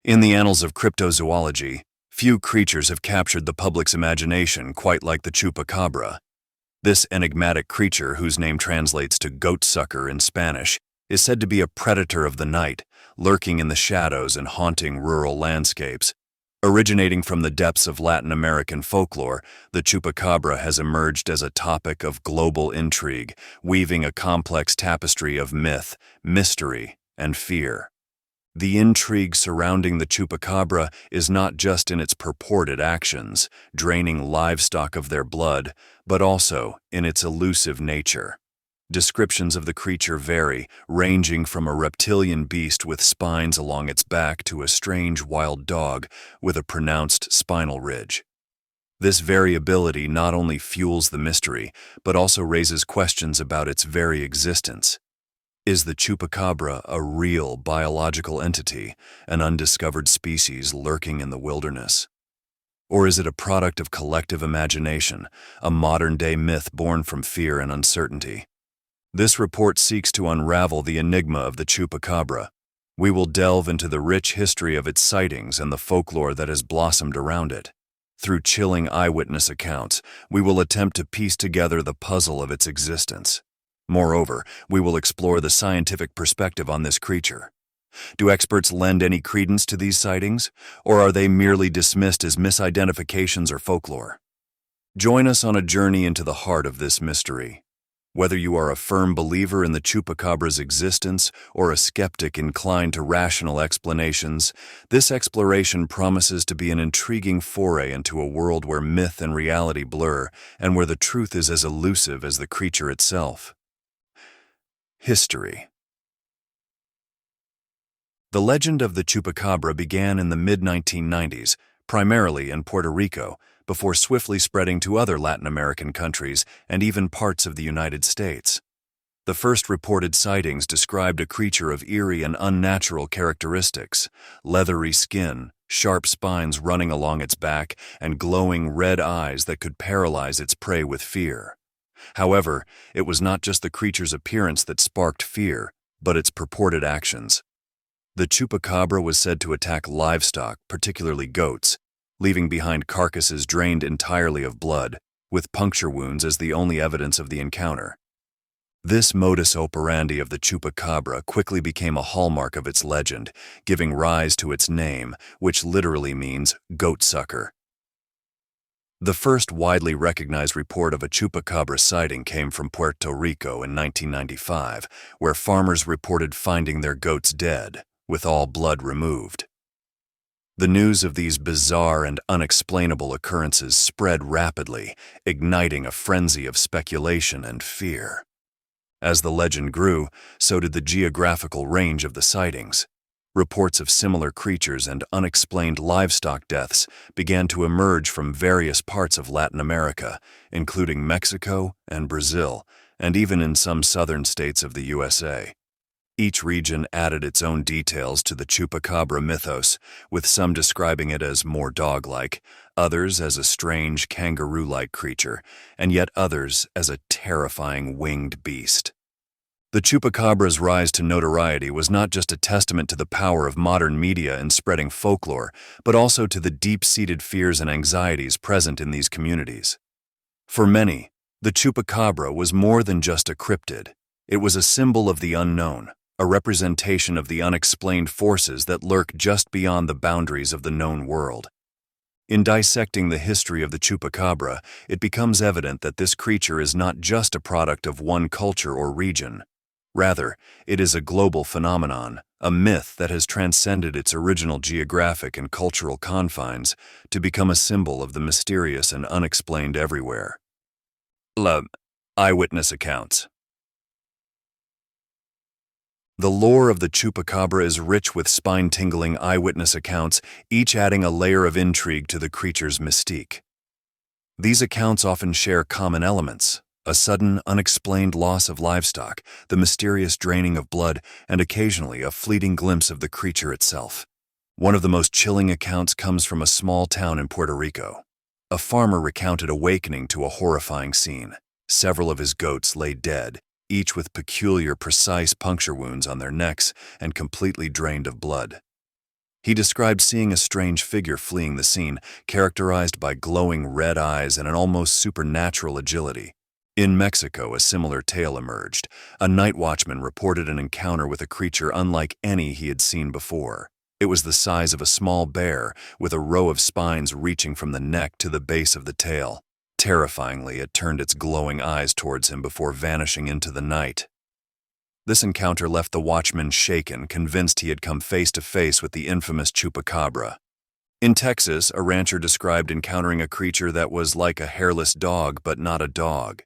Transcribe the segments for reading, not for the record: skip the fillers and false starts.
In the annals of cryptozoology, few creatures have captured the public's imagination quite like the Chupacabra. This enigmatic creature, whose name translates to goat sucker in Spanish, is said to be a predator of the night, lurking in the shadows and haunting rural landscapes. Originating from the depths of Latin American folklore, the Chupacabra has emerged as a topic of global intrigue, weaving a complex tapestry of myth, mystery, and fear. The intrigue surrounding the Chupacabra is not just in its purported actions, draining livestock of their blood, but also in its elusive nature. Descriptions of the creature vary, ranging from a reptilian beast with spines along its back to a strange wild dog with a pronounced spinal ridge. This variability not only fuels the mystery, but also raises questions about its very existence. Is the Chupacabra a real biological entity, an undiscovered species lurking in the wilderness? Or is it a product of collective imagination, a modern-day myth born from fear and uncertainty? This report seeks to unravel the enigma of the Chupacabra. We will delve into the rich history of its sightings and the folklore that has blossomed around it. Through chilling eyewitness accounts, we will attempt to piece together the puzzle of its existence. Moreover, we will explore the scientific perspective on this creature. Do experts lend any credence to these sightings, or are they merely dismissed as misidentifications or folklore? Join us on a journey into the heart of this mystery. Whether you are a firm believer in the Chupacabra's existence or a skeptic inclined to rational explanations, this exploration promises to be an intriguing foray into a world where myth and reality blur and where the truth is as elusive as the creature itself. History. The legend of the Chupacabra began in the mid-1990s, primarily in Puerto Rico, before swiftly spreading to other Latin American countries and even parts of the United States. The first reported sightings described a creature of eerie and unnatural characteristics: leathery skin, sharp spines running along its back, and glowing red eyes that could paralyze its prey with fear. However, it was not just the creature's appearance that sparked fear, but its purported actions. The Chupacabra was said to attack livestock, particularly goats, leaving behind carcasses drained entirely of blood, with puncture wounds as the only evidence of the encounter. This modus operandi of the Chupacabra quickly became a hallmark of its legend, giving rise to its name, which literally means goat sucker. The first widely recognized report of a Chupacabra sighting came from Puerto Rico in 1995, where farmers reported finding their goats dead, with all blood removed. The news of these bizarre and unexplainable occurrences spread rapidly, igniting a frenzy of speculation and fear. As the legend grew, so did the geographical range of the sightings. Reports of similar creatures and unexplained livestock deaths began to emerge from various parts of Latin America, including Mexico and Brazil, and even in some southern states of the USA. Each region added its own details to the Chupacabra mythos, with some describing it as more dog-like, others as a strange kangaroo-like creature, and yet others as a terrifying winged beast. The Chupacabra's rise to notoriety was not just a testament to the power of modern media in spreading folklore, but also to the deep-seated fears and anxieties present in these communities. For many, the Chupacabra was more than just a cryptid. It was a symbol of the unknown, a representation of the unexplained forces that lurk just beyond the boundaries of the known world. In dissecting the history of the Chupacabra, it becomes evident that this creature is not just a product of one culture or region. Rather, it is a global phenomenon, a myth that has transcended its original geographic and cultural confines to become a symbol of the mysterious and unexplained everywhere. Eyewitness accounts. The lore of the Chupacabra is rich with spine-tingling eyewitness accounts, each adding a layer of intrigue to the creature's mystique. These accounts often share common elements: a sudden, unexplained loss of livestock, the mysterious draining of blood, and occasionally a fleeting glimpse of the creature itself. One of the most chilling accounts comes from a small town in Puerto Rico. A farmer recounted awakening to a horrifying scene. Several of his goats lay dead, each with peculiar, precise puncture wounds on their necks and completely drained of blood. He described seeing a strange figure fleeing the scene, characterized by glowing red eyes and an almost supernatural agility. In Mexico, a similar tale emerged. A night watchman reported an encounter with a creature unlike any he had seen before. It was the size of a small bear, with a row of spines reaching from the neck to the base of the tail. Terrifyingly, it turned its glowing eyes towards him before vanishing into the night. This encounter left the watchman shaken, convinced he had come face to face with the infamous Chupacabra. In Texas, a rancher described encountering a creature that was like a hairless dog but not a dog.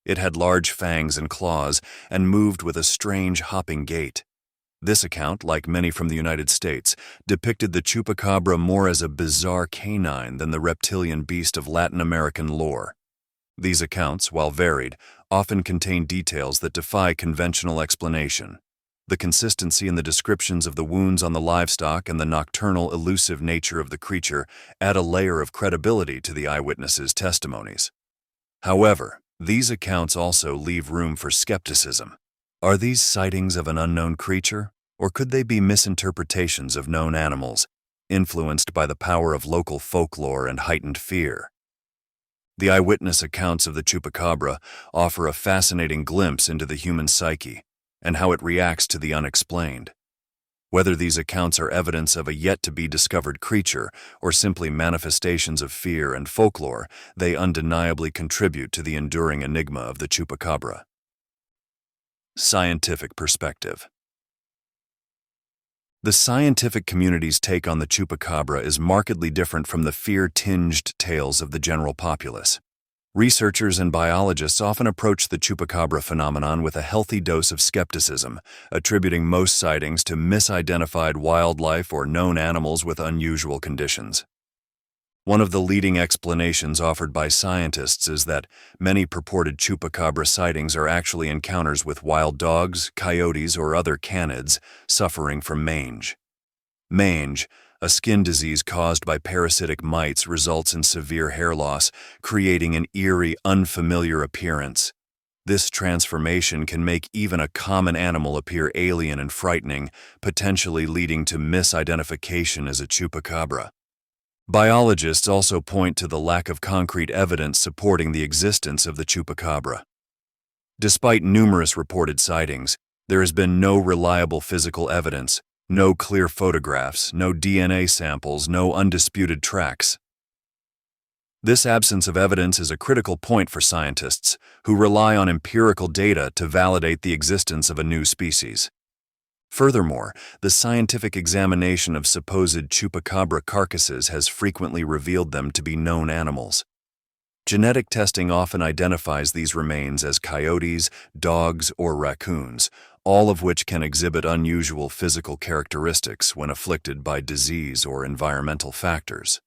It had large fangs and claws and moved with a strange hopping gait. This account, like many from the United States, depicted the Chupacabra more as a bizarre canine than the reptilian beast of Latin American lore. These accounts, while varied, often contain details that defy conventional explanation. The consistency in the descriptions of the wounds on the livestock and the nocturnal, elusive nature of the creature add a layer of credibility to the eyewitnesses' testimonies. However, these accounts also leave room for skepticism. Are these sightings of an unknown creature, or could they be misinterpretations of known animals, influenced by the power of local folklore and heightened fear? The eyewitness accounts of the Chupacabra offer a fascinating glimpse into the human psyche and how it reacts to the unexplained. Whether these accounts are evidence of a yet-to-be-discovered creature or simply manifestations of fear and folklore, they undeniably contribute to the enduring enigma of the Chupacabra. Scientific perspective. The scientific community's take on the Chupacabra is markedly different from the fear-tinged tales of the general populace. Researchers and biologists often approach the Chupacabra phenomenon with a healthy dose of skepticism, attributing most sightings to misidentified wildlife or known animals with unusual conditions. One of the leading explanations offered by scientists is that many purported Chupacabra sightings are actually encounters with wild dogs, coyotes, or other canids suffering from mange. Mange, a skin disease caused by parasitic mites, results in severe hair loss, creating an eerie, unfamiliar appearance. This transformation can make even a common animal appear alien and frightening, potentially leading to misidentification as a Chupacabra. Biologists also point to the lack of concrete evidence supporting the existence of the Chupacabra. Despite numerous reported sightings, there has been no reliable physical evidence, no clear photographs, no DNA samples, no undisputed tracks. This absence of evidence is a critical point for scientists, who rely on empirical data to validate the existence of a new species. Furthermore, the scientific examination of supposed Chupacabra carcasses has frequently revealed them to be known animals. Genetic testing often identifies these remains as coyotes, dogs, or raccoons, all of which can exhibit unusual physical characteristics when afflicted by disease or environmental factors.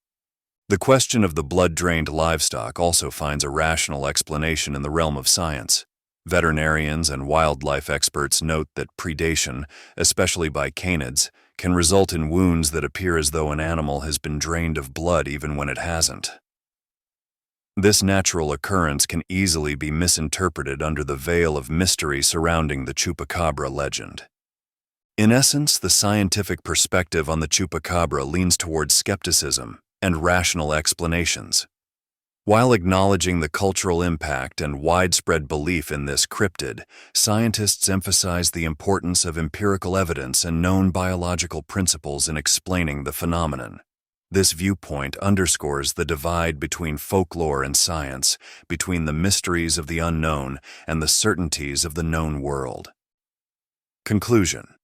The question of the blood-drained livestock also finds a rational explanation in the realm of science. Veterinarians and wildlife experts note that predation, especially by canids, can result in wounds that appear as though an animal has been drained of blood even when it hasn't. This natural occurrence can easily be misinterpreted under the veil of mystery surrounding the Chupacabra legend. In essence, the scientific perspective on the Chupacabra leans towards skepticism and rational explanations. While acknowledging the cultural impact and widespread belief in this cryptid, scientists emphasize the importance of empirical evidence and known biological principles in explaining the phenomenon. This viewpoint underscores the divide between folklore and science, between the mysteries of the unknown and the certainties of the known world. Conclusion.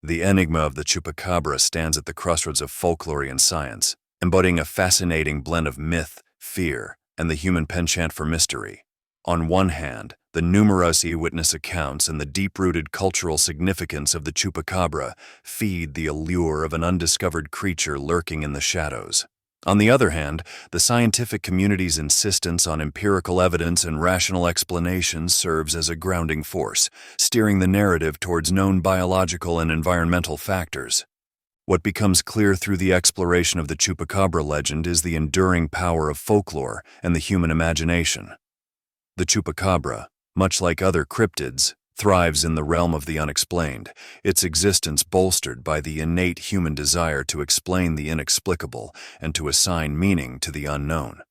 The enigma of the Chupacabra stands at the crossroads of folklore and science, embodying a fascinating blend of myth, fear, and the human penchant for mystery. On one hand, the numerous eyewitness accounts and the deep-rooted cultural significance of the Chupacabra feed the allure of an undiscovered creature lurking in the shadows. On the other hand, the scientific community's insistence on empirical evidence and rational explanations serves as a grounding force, steering the narrative towards known biological and environmental factors. What becomes clear through the exploration of the Chupacabra legend is the enduring power of folklore and the human imagination. The Chupacabra, much like other cryptids, thrives in the realm of the unexplained, its existence bolstered by the innate human desire to explain the inexplicable and to assign meaning to the unknown.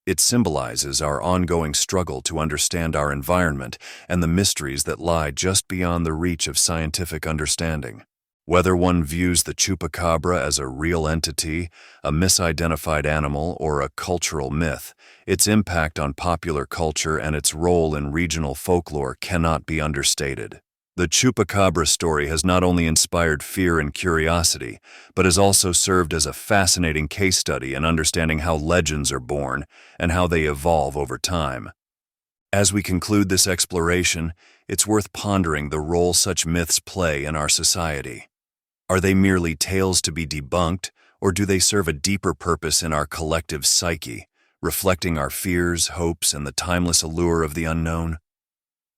It symbolizes our ongoing struggle to understand our environment and the mysteries that lie just beyond the reach of scientific understanding. Whether one views the Chupacabra as a real entity, a misidentified animal, or a cultural myth, its impact on popular culture and its role in regional folklore cannot be understated. The Chupacabra story has not only inspired fear and curiosity, but has also served as a fascinating case study in understanding how legends are born and how they evolve over time. As we conclude this exploration, it's worth pondering the role such myths play in our society. Are they merely tales to be debunked, or do they serve a deeper purpose in our collective psyche, reflecting our fears, hopes, and the timeless allure of the unknown?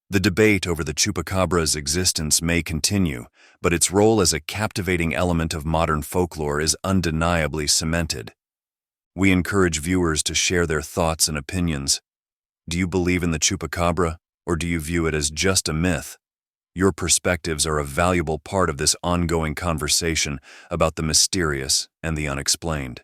The debate over the Chupacabra's existence may continue, but its role as a captivating element of modern folklore is undeniably cemented. We encourage viewers to share their thoughts and opinions. Do you believe in the Chupacabra, or do you view it as just a myth? Your perspectives are a valuable part of this ongoing conversation about the mysterious and the unexplained.